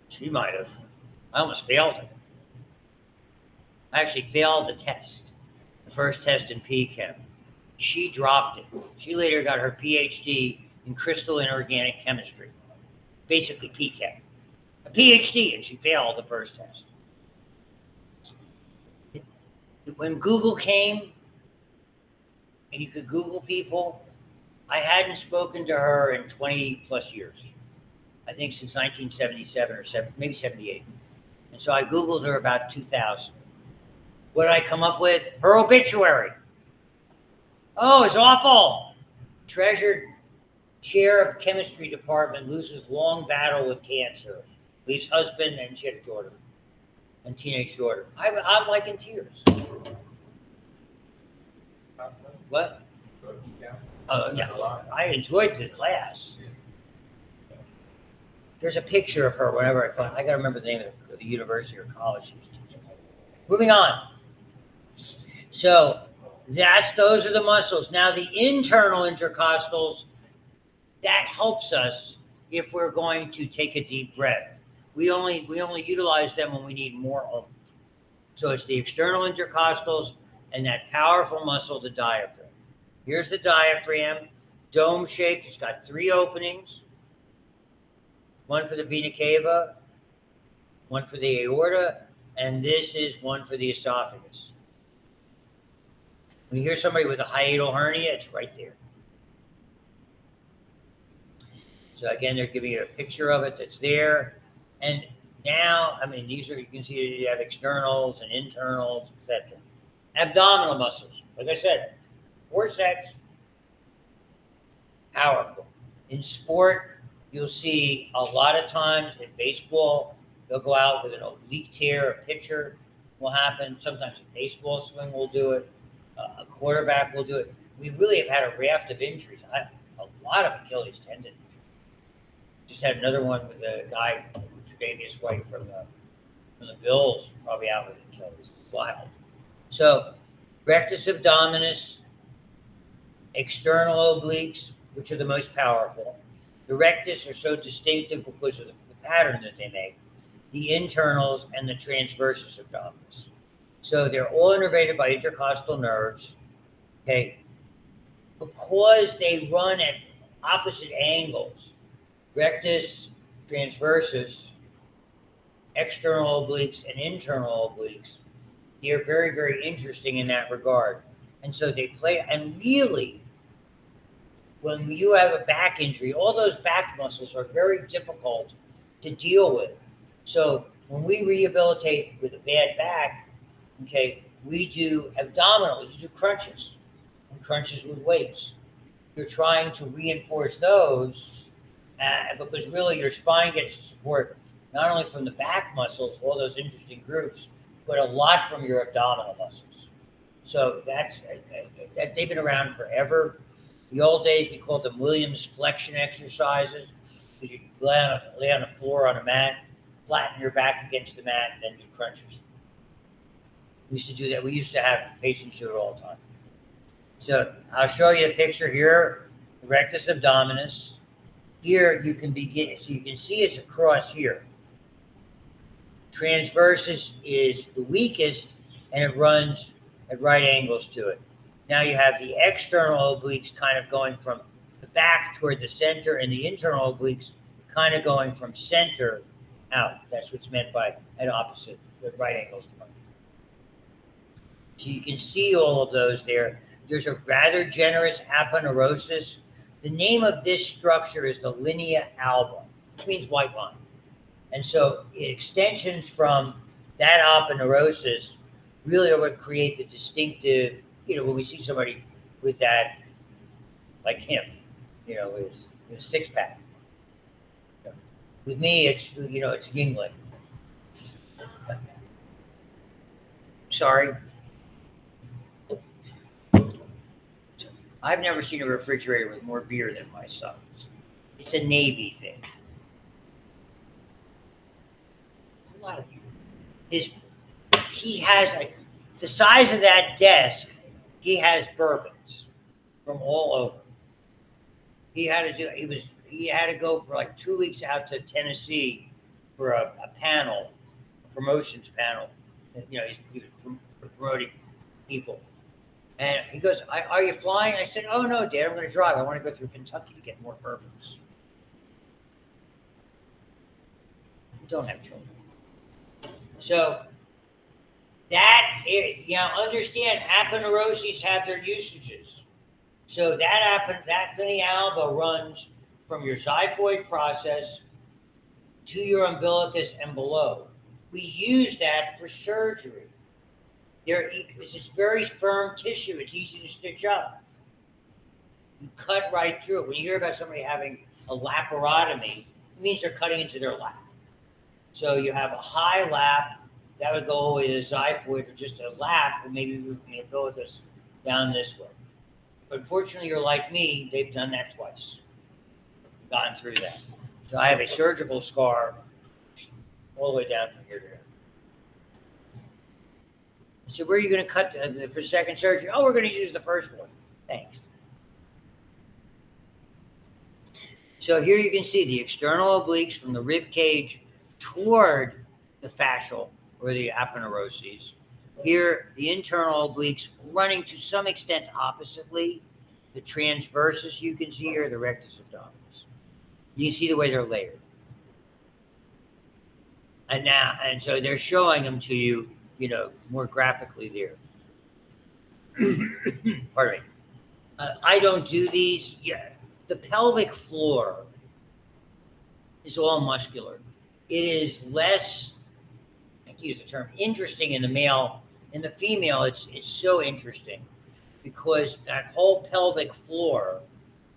Speaker 1: She might have. I almost failed it. I actually failed the test, the first test in PChem. She dropped it. She later got her PhD in crystal inorganic chemistry, basically PChem. A PhD, and she failed the first test. When Google came, and you could Google people, I hadn't spoken to her in 20 plus years. I think since 1977 or maybe 78. And so I Googled her about 2000. What did I come up with? Her obituary. Oh, it's awful. Treasured chair of chemistry department loses long battle with cancer. Leaves husband, and she had a daughter, and teenage daughter. I'm like in tears. What? Yeah, I enjoyed the class. There's a picture of her whenever I find. I got to remember the name of the university or college she was teaching. Moving on. So those are the muscles. Now the internal intercostals, that helps us if we're going to take a deep breath. We only utilize them when we need more oomph. So it's the external intercostals and that powerful muscle, the diaphragm. Here's the diaphragm, dome shaped. It's got 3 openings. One for the vena cava, one for the aorta, and this is one for the esophagus. When you hear somebody with a hiatal hernia, it's right there. So again, they're giving you a picture of it that's there. And now, I mean, these are, you can see you have externals and internals, etc. Abdominal muscles, like I said, forceps, powerful. In sport, you'll see a lot of times in baseball, they'll go out with an oblique tear, a pitcher will happen. Sometimes a baseball swing will do it. A quarterback will do it. We really have had a raft of injuries. A lot of Achilles tendon. Just had another one with a guy, Tre'Davious White from the Bills, probably out with Achilles. Wild. So, rectus abdominis, external obliques, which are the most powerful. The rectus are so distinctive because of the pattern that they make. The internals and the transversus abdominis. So they're all innervated by intercostal nerves. Okay, because they run at opposite angles, rectus, transversus, external obliques, and internal obliques, they're very, very interesting in that regard. And so they play, and really, when you have a back injury, all those back muscles are very difficult to deal with. So when we rehabilitate with a bad back, okay, we do abdominal, we do crunches, and crunches with weights. You're trying to reinforce those because really your spine gets support not only from the back muscles, all those interesting groups, but a lot from your abdominal muscles. So that they've been around forever. The old days we called them Williams flexion exercises, because you lay on the floor on a mat, flatten your back against the mat, and then do crunches. We used to do that. We used to have patients do it all the time. So I'll show you a picture here, the rectus abdominis. Here you can begin, so you can see it's across here. Transversus is the weakest, and it runs at right angles to it. Now you have the external obliques kind of going from the back toward the center, and the internal obliques kind of going from center out. That's what's meant by at opposite, at right angles to one. So you can see all of those there. There's a rather generous aponeurosis. The name of this structure is the linea alba, which means white line. And so extensions from that aponeurosis really are what create the distinctive, when we see somebody with that, like him, with a six-pack. With me, it's Yingling. Sorry. I've never seen a refrigerator with more beer than my son's. It's a Navy thing. A lot of beer. He has the size of that desk. He has bourbons from all over. He had to go for like 2 weeks out to Tennessee for a panel, a promotions panel. He was promoting people. And he goes, "Are you flying?" I said, "Oh no, Dad, I'm going to drive. I want to go through Kentucky to get more bourbons." We don't have children. So understand aponeuroses have their usages. So that linea alba runs from your xiphoid process to your umbilicus and below. We use that for surgery. It's very firm tissue. It's easy to stitch up. You cut right through it. When you hear about somebody having a laparotomy, it means they're cutting into their lap. So you have a high lap, that would go all the way to the xiphoid, or just a lap, or maybe move from the umbilicus down this way. But unfortunately, you're like me, they've done that twice. Gone through that. So I have a surgical scar all the way down from here to there. So where are you going to cut for second surgery? Oh, we're going to use the first one. Thanks. So here you can see the external obliques from the rib cage toward the fascial or the aponeuroses. Here, the internal obliques running to some extent oppositely. The transversus you can see here, the rectus abdominis. You can see the way they're layered. And so they're showing them to you, more graphically there. Pardon me. I don't do these. Yeah, the pelvic floor is all muscular. It is less, I can use the term, interesting in the male In the female, it's so interesting because that whole pelvic floor,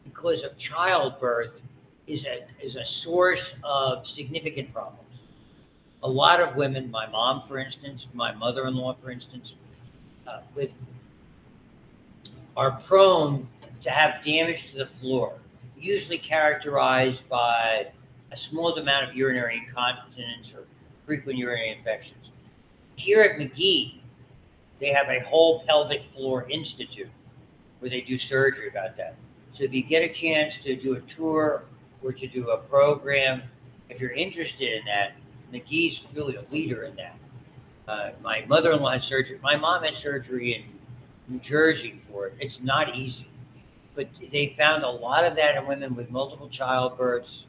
Speaker 1: because of childbirth, is a source of significant problems. A lot of women, my mom, for instance, my mother-in-law, for instance, with are prone to have damage to the floor, usually characterized by a small amount of urinary incontinence or frequent urinary infections. Here at McGee, they have a whole pelvic floor institute where they do surgery about that. So if you get a chance to do a tour or to do a program, if you're interested in that, McGee's really a leader in that. My mother-in-law had surgery. My mom had surgery in New Jersey for it. It's not easy, but they found a lot of that in women with multiple childbirths,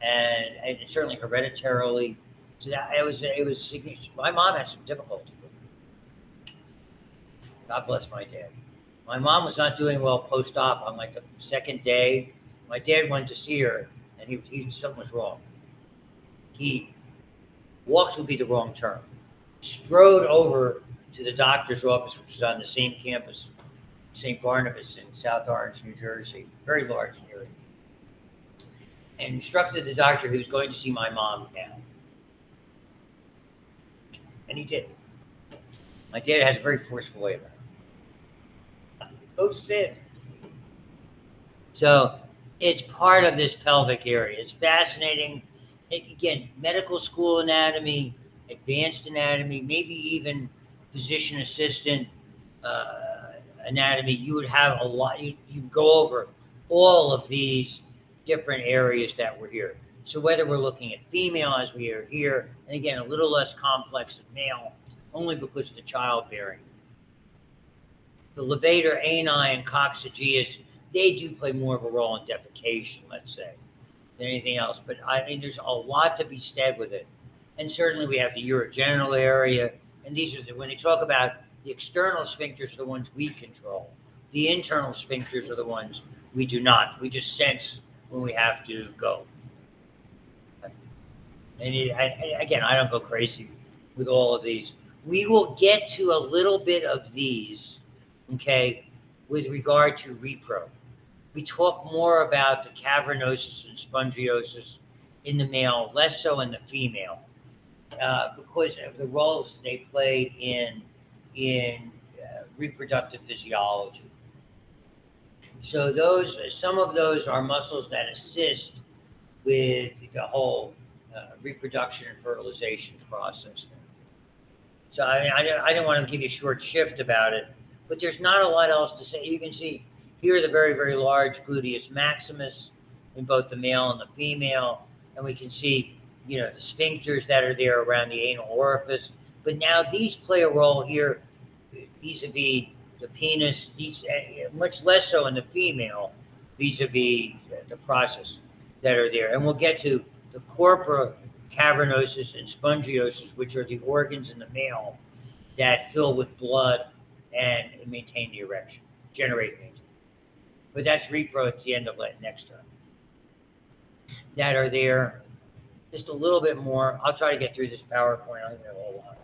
Speaker 1: and certainly hereditarily. So that it was significant. My mom had some difficulty with it. God bless my dad. My mom was not doing well post-op on like the second day. My dad went to see her, and he something was wrong. He walked would be the wrong term. Strode over to the doctor's office, which is on the same campus, St. Barnabas in South Orange, New Jersey, very large area, and instructed the doctor he was going to see my mom now. And he did. My dad has a very forceful way about it. Go sit. So it's part of this pelvic area. It's fascinating. Again, medical school anatomy, advanced anatomy, maybe even physician assistant anatomy. You would have a lot. You go over all of these different areas that were here. So whether we're looking at female as we are here, and again, a little less complex than male, only because of the childbearing. The levator, ani, and coccygeus, they do play more of a role in defecation, let's say, than anything else. But I mean, there's a lot to be said with it. And certainly we have the urogenital area. And these are when they talk about the external sphincters are the ones we control. The internal sphincters are the ones we do not. We just sense when we have to go. And again, I don't go crazy with all of these. We will get to a little bit of these, okay, with regard to repro. We talk more about the cavernosus and spongiosis in the male, less so in the female, because of the roles they play in reproductive physiology. So some of those are muscles that assist with the whole reproduction and fertilization process. So I mean, I don't want to give you a short shift about it, but there's not a lot else to say. You can see here the very, very large gluteus maximus in both the male and the female, and we can see, the sphincters that are there around the anal orifice. But now these play a role here vis-a-vis the penis, much less so in the female vis-a-vis the process that are there. And we'll get to the corpora cavernosus and spongiosis, which are the organs in the male that fill with blood and maintain the erection, generate and maintain. But that's repro at the end of next term. That are there. Just a little bit more. I'll try to get through this PowerPoint. I don't have a whole lot.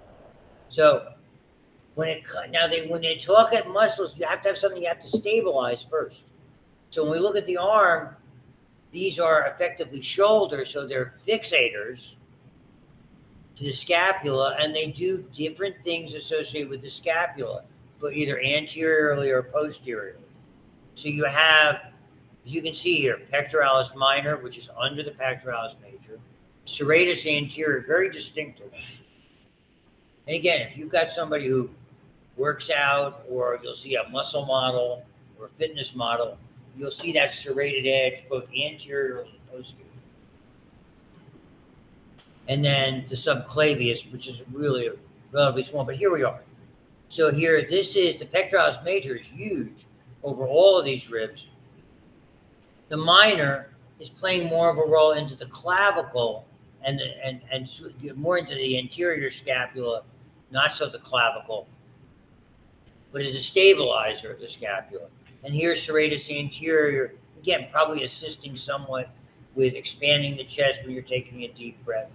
Speaker 1: So when they talk at muscles, you have to have something you have to stabilize first. So when we look at the arm, these are effectively shoulders, so they're fixators to the scapula, and they do different things associated with the scapula, but either anteriorly or posteriorly. So you have, as you can see here, pectoralis minor, which is under the pectoralis major, serratus anterior, very distinctive. And again, if you've got somebody who works out, or you'll see a muscle model or a fitness model, you'll see that serrated edge both anterior and posterior. And then the subclavius, which is really relatively small, but here we are. So here, this is the pectoralis major is huge over all of these ribs. The minor is playing more of a role into the clavicle and more into the anterior scapula, not so the clavicle, but as a stabilizer of the scapula. And here's serratus anterior, again, probably assisting somewhat with expanding the chest when you're taking a deep breath.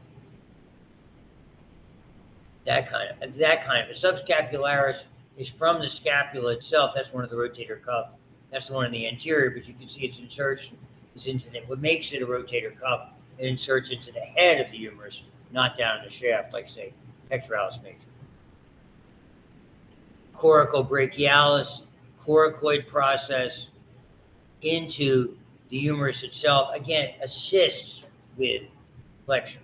Speaker 1: that kind of. The subscapularis is from the scapula itself. That's one of the rotator cuff. That's the one in the anterior, but you can see its insertion is into the, what makes it a rotator cuff, it inserts into the head of the humerus, not down in the shaft, like say pectoralis major. Coracobrachialis, coracoid process into the humerus itself, again, assists with flexion.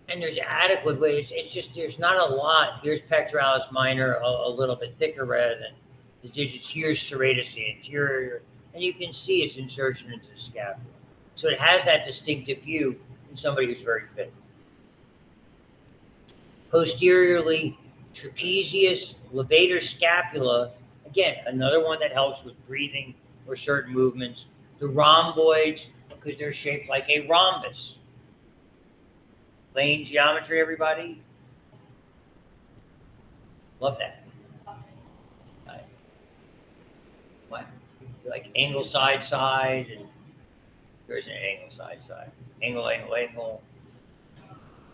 Speaker 1: And there's adequate ways. It's just there's not a lot. Here's pectoralis minor, a little bit thicker rather than the digits. Here's serratus anterior, and you can see its insertion into the scapula. So it has that distinctive view in somebody who's very fit. Posteriorly, trapezius, levator scapula. Again, another one that helps with breathing or certain movements. The rhomboids, because they're shaped like a rhombus. Plane geometry, everybody? Love that. What? Like angle, side, side, and there isn't an angle, side, side. Angle, angle, angle.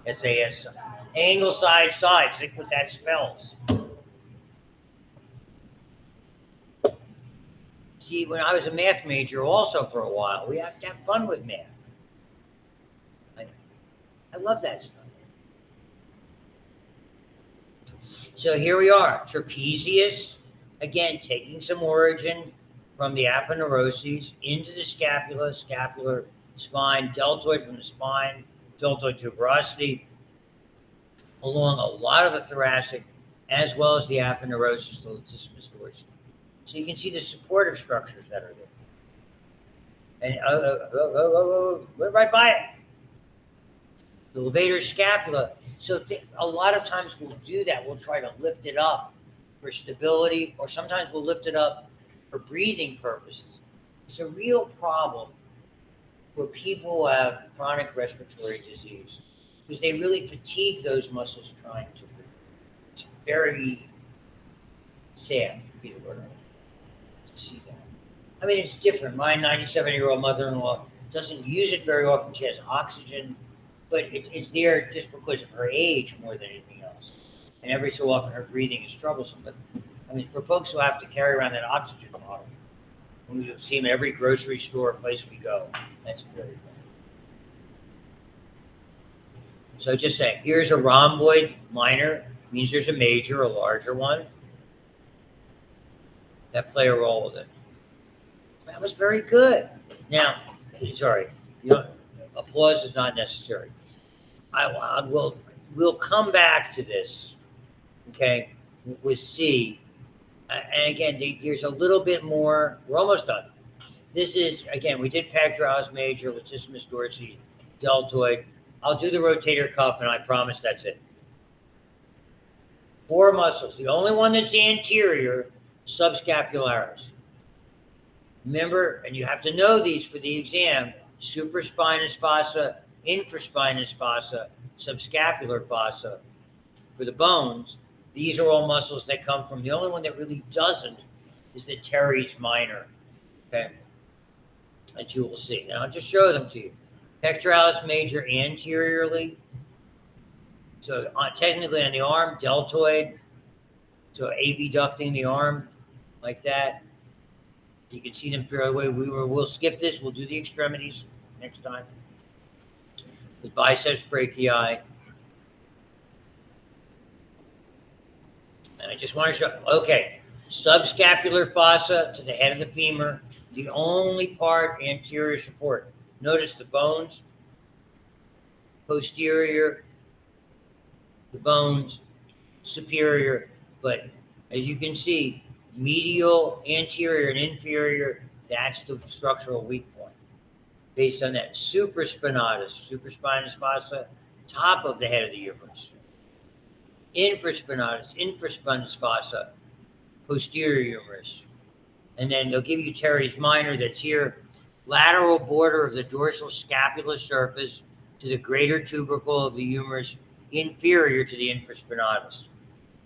Speaker 1: SAS. Angle, side, side. Think what that spells. See, when I was a math major also for a while, we have to have fun with math. I love that stuff. So here we are, trapezius, again, taking some origin from the aponeuroses into the scapula, scapular spine, deltoid from the spine, deltoid tuberosity, along a lot of the thoracic, as well as the aponeurosis, the latissimus dorsi. So you can see the supportive structures that are there. And we're right by it. The levator scapula. So a lot of times we'll do that. We'll try to lift it up for stability, or sometimes we'll lift it up for breathing purposes. It's a real problem for people who have chronic respiratory disease because they really fatigue those muscles trying to breathe. It's very sad to be the word to see that. I mean, it's different. My 97-year-old mother-in-law doesn't use it very often. She has oxygen. But it's there just because of her age more than anything else. And every so often her breathing is troublesome. But I mean, for folks who have to carry around that oxygen bottle, we see them at every grocery store, place we go, that's very bad. So just saying, here's a rhomboid minor, means there's a major, a larger one, that play a role with it. That was very good. Now, sorry, applause is not necessary. We'll come back to this, okay, with C. And again, there's a little bit more. We're almost done. This is, again, we did pectoralis major, latissimus dorsi, deltoid. I'll do the rotator cuff, and I promise that's it. 4 muscles. The only one that's anterior, subscapularis. Remember, and you have to know these for the exam, supraspinous fossa, infraspinous fossa, subscapular fossa. For the bones, these are all muscles that come from, the only one that really doesn't is the teres minor, okay, that you will see. And I'll just show them to you. Pectoralis major anteriorly, so technically on the arm, deltoid, so abducting the arm like that. You can see them fairly well. We'll skip this. We'll do the extremities next time. The biceps brachii. And I just want to show, okay, subscapular fossa to the head of the femur, the only part anterior support. Notice the bones, posterior, the bones, superior, but as you can see, medial, anterior, and inferior, that's the structural weak point. Based on that, supraspinatus, supraspinous fossa, top of the head of the humerus. Infraspinatus, infraspinous fossa, posterior humerus. And then they'll give you teres minor, that's here, lateral border of the dorsal scapular surface to the greater tubercle of the humerus, inferior to the infraspinatus.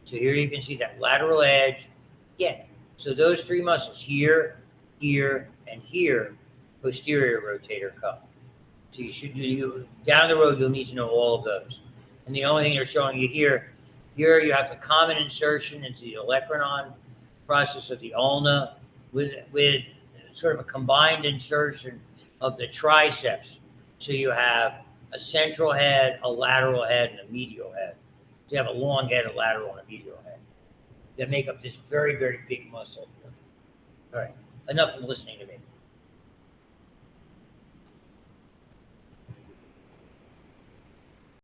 Speaker 1: So here you can see that lateral edge. Yeah, so those 3 muscles, here, here, and here, posterior rotator cuff. So you down the road, you'll need to know all of those. And the only thing they're showing you here you have the common insertion into the olecranon process of the ulna with sort of a combined insertion of the triceps. So you have a central head, a lateral head, and a medial head. So you have a long head, a lateral, and a medial head that make up this very, very big muscle. All right, enough of listening to me.